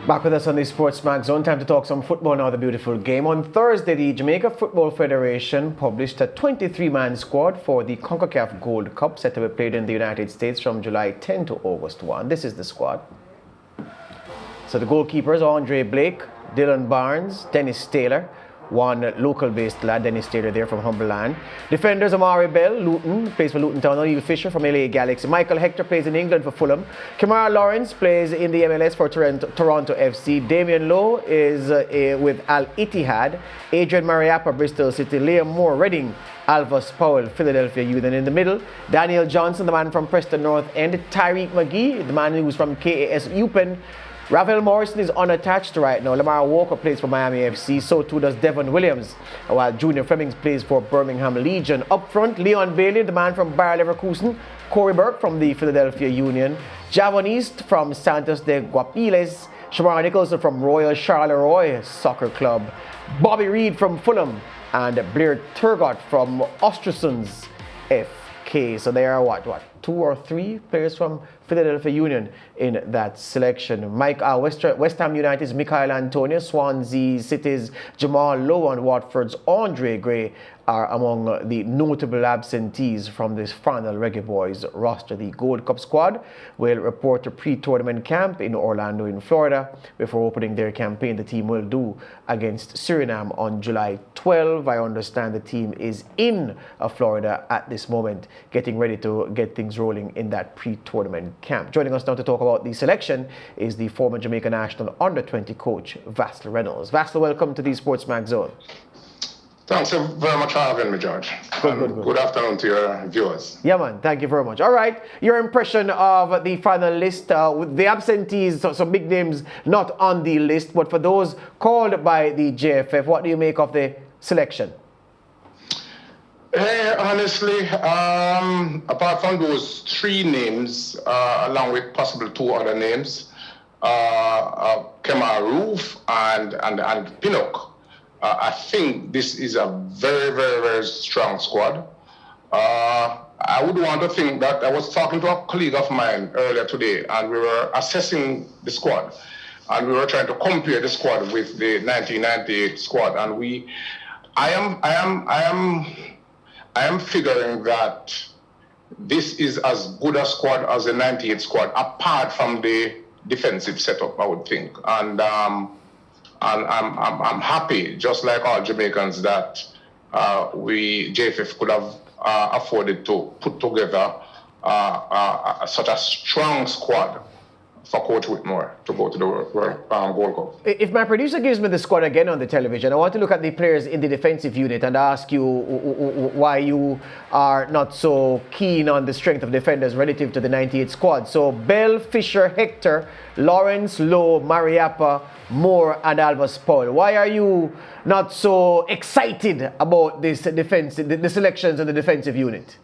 Back with us on the SportsMax Zone. Time to talk some football now, the beautiful game. On Thursday, the Jamaica Football Federation published a 23-man squad for the CONCACAF Gold Cup set to be played in the United States from July 10 to August 1. This is the squad. So the goalkeepers, Andre Blake, Dylan Barnes, Dennis Taylor, one local-based lad, Dennis Taylor there from Humberland. Defenders, Amari Bell, Luton, plays for Luton Town. Neil Fisher from LA Galaxy. Michael Hector plays in England for Fulham. Kamara Lawrence plays in the MLS for Toronto FC. Damian Lowe is with Al Ittihad. Adrian Mariappa, Bristol City. Liam Moore, Reading. Alvas Powell, Philadelphia Youth. And in the middle, Daniel Johnson, the man from Preston North End. Tyreek McGee, the man who's from KAS Eupen. Ravel Morrison is unattached right now. Lamar Walker plays for Miami FC. So too does Devon Williams, while Junior Flemings plays for Birmingham Legion. Up front, Leon Bailey, the man from Bayer Leverkusen. Corey Burke from the Philadelphia Union. Javon East from Santos de Guapiles. Shamar Nicholson from Royal Charleroi Soccer Club. Bobby Reed from Fulham. And Blair Turgott from Ostersunds FK. So there are two or three players from Philadelphia Union in that selection. West Ham United's Michael Antonio, Swansea City's Jamal Lowe, and Watford's Andre Gray are among the notable absentees from this final Reggae Boys roster. The Gold Cup squad will report to pre-tournament camp in Orlando in Florida before opening their campaign. The team will do against Suriname on July 12. I understand the team is in Florida at this moment, getting ready to get things rolling in that pre-tournament camp. Joining us now to talk about the selection is the former Jamaica national under-20 coach, Vassell Reynolds. Vassell, welcome to the SportsMax Zone. Thanks very much for having me, George. Good afternoon to your viewers. Yeah, man. Thank you very much. All right. Your impression of the final list, with the absentees, some big names not on the list, but for those called by the JFF, what do you make of the selection? Honestly, apart from those three names, along with possible two other names, Kemar Roof and Pinnock, I think this is a very, very, very strong squad. I would want to think that I was talking to a colleague of mine earlier today, and we were assessing the squad, and we were trying to compare the squad with the 1998 squad, and I am figuring that this is as good a squad as the 98 squad, apart from the defensive setup, I would think, and I'm happy, just like all Jamaicans, that JFF could have afforded to put together such a strong squad for Coach Whitmore to go to the Gold Cup. If my producer gives me the squad again on the television, I want to look at the players in the defensive unit and ask you why you are not so keen on the strength of defenders relative to the 98 squad. So Bell, Fisher, Hector, Lawrence, Lowe, Mariappa, Moore, and Alvas Powell. Why are you not so excited about this defense, the selections in the defensive unit?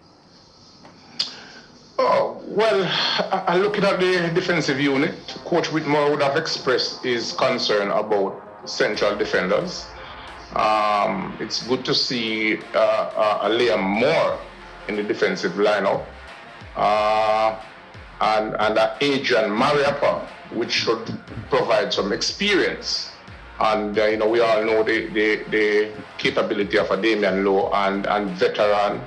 Oh, well, looking at the defensive unit, Coach Whitmore would have expressed his concern about central defenders. It's good to see Liam Moore in the defensive lineup, and Adrian Mariappa, which should provide some experience. And we all know the capability of a Damian Lowe and veteran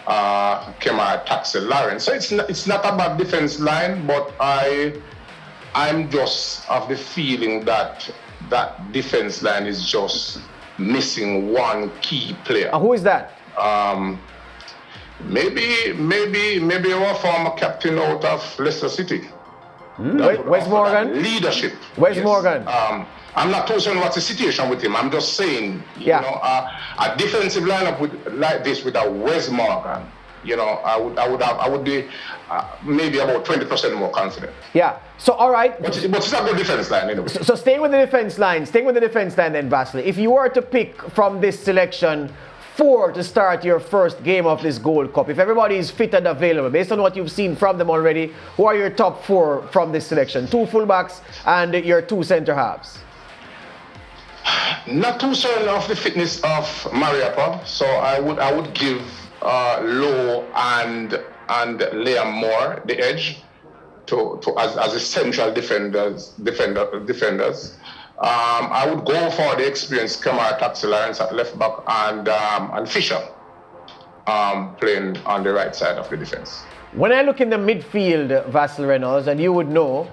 Kemar Taxel Lawrence. So it's not a bad defense line, but I'm just of the feeling that defense line is just missing one key player. Who is that? Maybe our former captain out of Leicester City. Where's Morgan? Leadership. Where's Morgan? I'm not too sure what's the situation with him. I'm just saying, a defensive lineup like this with a Wes Morgan, I would be maybe about 20% more confident. Yeah. So all right. But it's a good defense line anyway. So staying with the defense line then, Vassell. If you were to pick from this selection 4 to start your first game of this Gold Cup, if everybody is fit and available, based on what you've seen from them already, who are your top 4 from this selection? 2 fullbacks and your 2 centre halves. Not too certain of the fitness of Mariappa, so I would give Lowe and Liam Moore the edge. as essential defenders. I would go for the experienced Kamara Taxi Lawrence at left back and Fisher playing on the right side of the defense. When I look in the midfield, Vassell Reynolds, and you would know,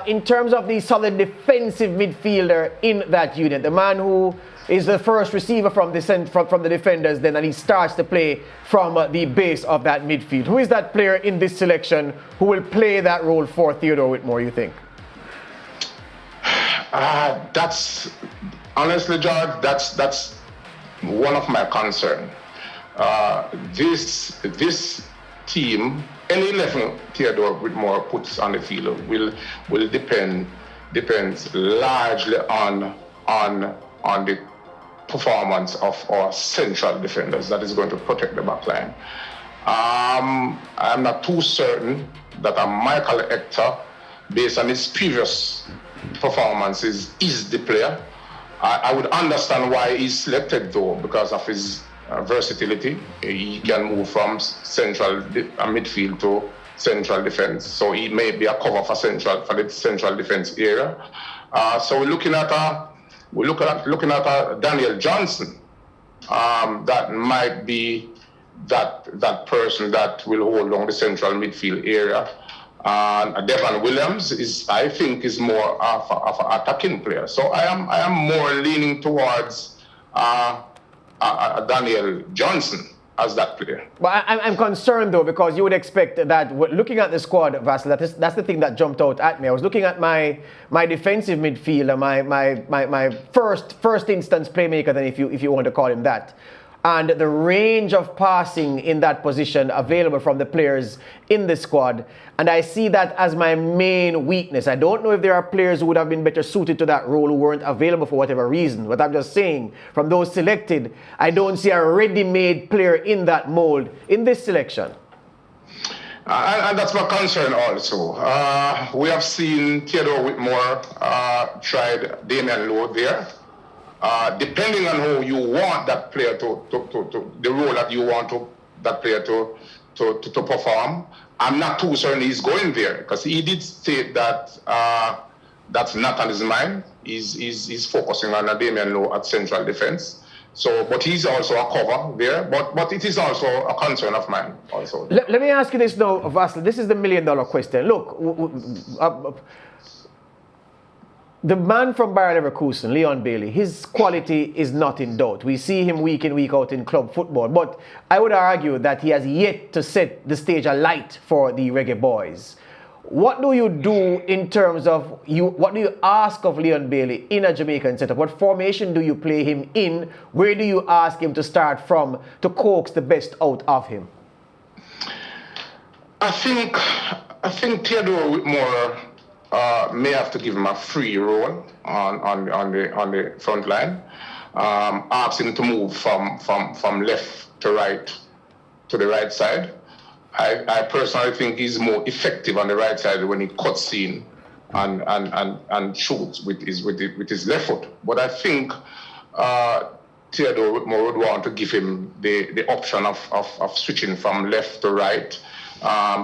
in terms of the solid defensive midfielder in that unit, the man who is the first receiver from the defenders then, and he starts to play from the base of that midfield. Who is that player in this selection who will play that role for Theodore Whitmore, you think? That's honestly, George, that's one of my concerns. This team, any level Theodore Whitmore puts on the field will depends largely on the performance of our central defenders that is going to protect the back line. I'm not too certain that a Michael Hector, based on his previous performances, is the player. I would understand why he's selected though, because of his versatility. He can move from central midfield to central defense, so he may be a cover for the central defense area. So we're looking at Daniel Johnson. That might be that person that will hold on the central midfield area. Devon Williams I think is more of an attacking player. So I am more leaning towards Daniel Johnson as that player. But I'm concerned though, because you would expect that looking at the squad, Vassell, that's the thing that jumped out at me. I was looking at my defensive midfielder, my first instance playmaker, then if you want to call him that. And the range of passing in that position available from the players in the squad. And I see that as my main weakness. I don't know if there are players who would have been better suited to that role who weren't available for whatever reason. But I'm just saying, from those selected, I don't see a ready-made player in that mold in this selection. And that's my concern also. We have seen Theodore Whitmore tried Damian Lowe there. Depending on who you want that player to the role that you want that player to perform, I'm not too certain he's going there, because he did state that that's not on his mind. He's focusing on Damian Lowe at central defense. So, but he's also a cover there. But it is also a concern of mine also. Let me ask you this now, Vassell. This is the $1 million question. Look. The man from Bayer Leverkusen, Leon Bailey, his quality is not in doubt. We see him week in, week out in club football. But I would argue that he has yet to set the stage alight for the Reggae Boys. What do you do in terms of what do you ask of Leon Bailey in a Jamaican setup? What formation do you play him in? Where do you ask him to start from to coax the best out of him? I think Theodore Whitmore may have to give him a free role on the front line. Ask him to move from left to right to the right side. I personally think he's more effective on the right side when he cuts in and shoots with his left foot. But I think Theodore Whitmore would want to give him the option of switching from left to right.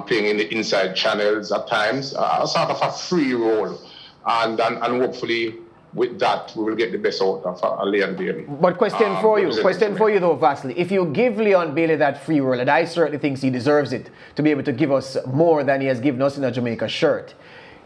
Playing in the inside channels at times, sort of a free role, and hopefully with that we will get the best out of Leon Bailey. But question for you though, Vassell. If you give Leon Bailey that free role, and I certainly think he deserves it to be able to give us more than he has given us in a Jamaica shirt.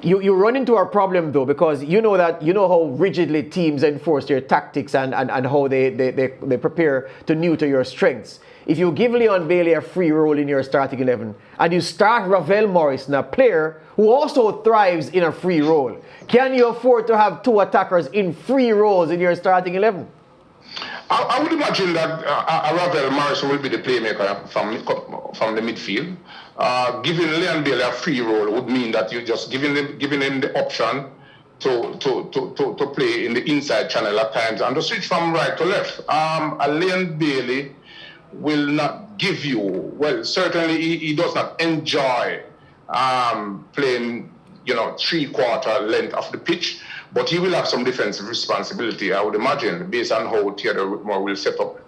You run into a problem though, because you know how rigidly teams enforce their tactics and how they prepare to neuter your strengths. If you give Leon Bailey a free role in your starting 11 and you start Ravel Morrison, a player who also thrives in a free role, can you afford to have two attackers in free roles in your starting 11? I would imagine that Ravel Morrison will be the playmaker from the midfield. Giving Leon Bailey a free role would mean that you're just giving him the option to play in the inside channel at times and to switch from right to left. Leon Bailey will not give you, well, certainly he does not enjoy playing, 3/4 length of the pitch, but he will have some defensive responsibility, I would imagine, based on how Theodore Whitmore will set up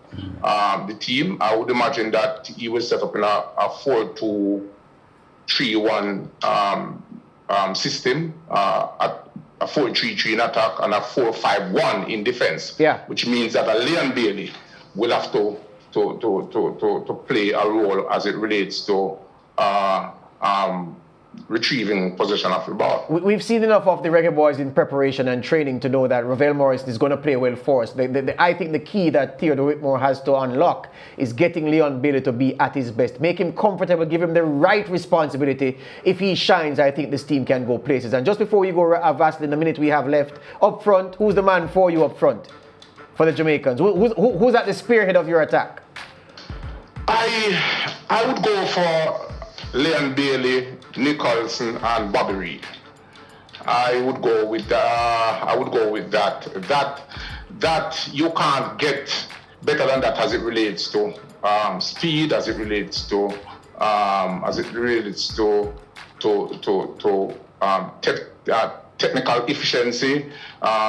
the team. I would imagine that he will set up in a 4-2-3-1 system, a 4-3-3 in attack and a 4-5-1 in defense. Yeah. Which means that a Leon Bailey will have to play a role as it relates to retrieving possession of the ball. We've seen enough of the Reggae Boys in preparation and training to know that Ravel Morris is going to play well for us. I think the key that Theodore Whitmore has to unlock is getting Leon Bailey to be at his best. Make him comfortable, give him the right responsibility. If he shines, I think this team can go places. And just before we go, Vassal, in the minute we have left, up front, who's the man for you up front for the Jamaicans? Who's at the spearhead of your attack? I would go for Leon Bailey, Nicholson, and Bobby Reid. I would go with that. That you can't get better than that as it relates to speed, as it relates to technical efficiency.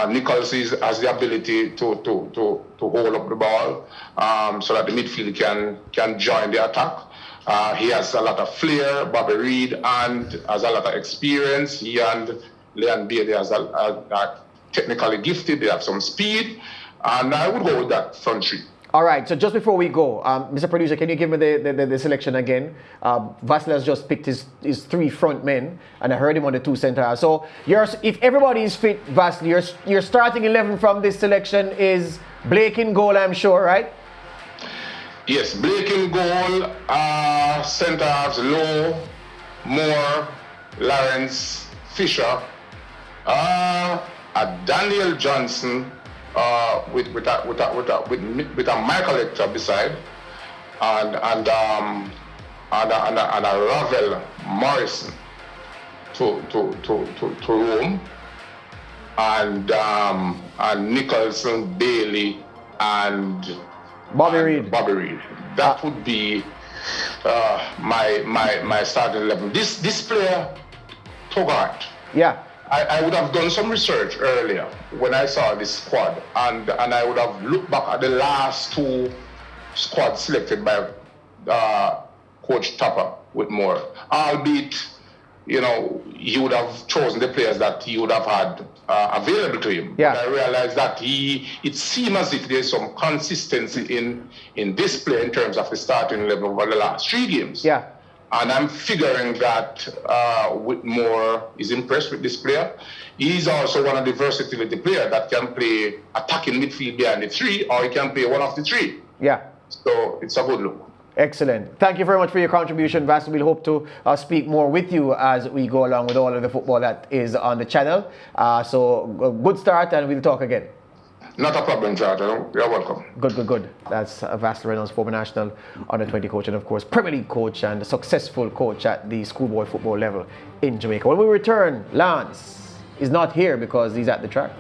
Nicholson has the ability to hold up the ball so that the midfield can join the attack. He has a lot of flair. Bobby Reid and has a lot of experience. He and Leon Bailey are technically gifted. They have some speed, and I would go with that front three. All right. So just before we go, Mr. Producer, can you give me the selection again? Vassal has just picked his 3 front men, and I heard him on the 2 centre halves. So if everybody is fit, Vassal, your starting 11 from this selection is Blake in goal, I'm sure, right? Yes, Blake in goal, centre halves Lowe, Moore, Lawrence, Fisher, Daniel Johnson with a Michael Hector beside, and a Ravel Morrison to Rome, and Nicholson, Bailey, and Bobby Reid. That would be my starting 11. This player, Togart. Yeah. I would have done some research earlier when I saw this squad, and I would have looked back at the last 2 squads selected by Coach Tupper Whitmore. Albeit, he would have chosen the players that he would have had available to him. Yeah. But I realized that it seemed as if there's some consistency in this play in terms of the starting level over the last 3 games. Yeah. And I'm figuring that Whitmore is impressed with this player. He's also one of the versatility players that can play attacking midfield behind the 3, or he can play one of the 3. Yeah. So it's a good look. Excellent. Thank you very much for your contribution, Vassal. We'll hope to speak more with you as we go along with all of the football that is on the channel. So good start, and we'll talk again. Not a problem, George. You're welcome. Good. That's Vassal Reynolds, former national under-20 coach, and of course Premier League coach and a successful coach at the schoolboy football level in Jamaica. When we return, Lance is not here because he's at the track.